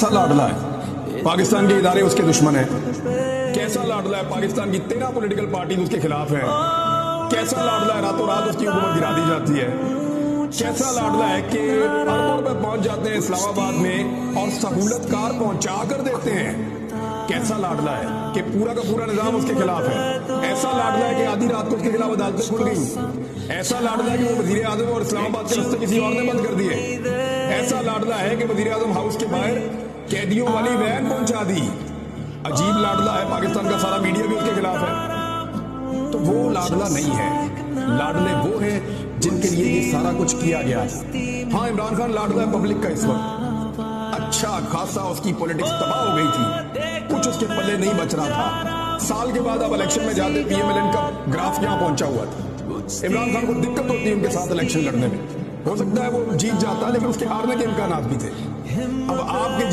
कैसा लाडला है, पाकिस्तान के इदारे उसके दुश्मन है। कैसा लाडला है, पाकिस्तान की 13 पॉलिटिकल पार्टी उसके खिलाफ है। कैसा लाडला है, रातों रात उसकी हुकूमत गिरा दी जाती है। कैसा लाडला है कि अरबों रुपए पहुंच जाते हैं इस्लामाबाद में और सहूलतकार पहुंचा कर देते हैं। कैसा लाडला है कि पूरा का पूरा निजाम उसके खिलाफ है। ऐसा लाडला है कि आधी रात को उसके खिलाफ अदालतें खुल गई। ऐसा लाडला है कि वो वजीर आजम और इस्लामाबाद के रास्ते किसी और ने बंद कर दिए। ऐसा लाडला है कि वजीर आजम हाउस के बाहर कैदियों वाली वैन पहुंचा दी। अजीब लाडला है, पाकिस्तान का सारा मीडिया भी उसके खिलाफ है। तो वो लाडला नहीं है, लाडले वो हैं जिनके लिए ये सारा कुछ किया गया है। हाँ, इमरान खान लाडला है पब्लिक का इस वक्त। अच्छा खासा उसकी पॉलिटिक्स तबाह हो गई थी, कुछ उसके पल्ले नहीं बच रहा था। साल के बाद अब इलेक्शन में जाते PMLN का ग्राफ यहाँ पहुंचा हुआ था। इमरान खान को दिक्कत होती है उनके साथ इलेक्शन लड़ने में। हो सकता है वो जीत जाता, लेकिन उसके हारने के इम्कानात भी थे। अब आपके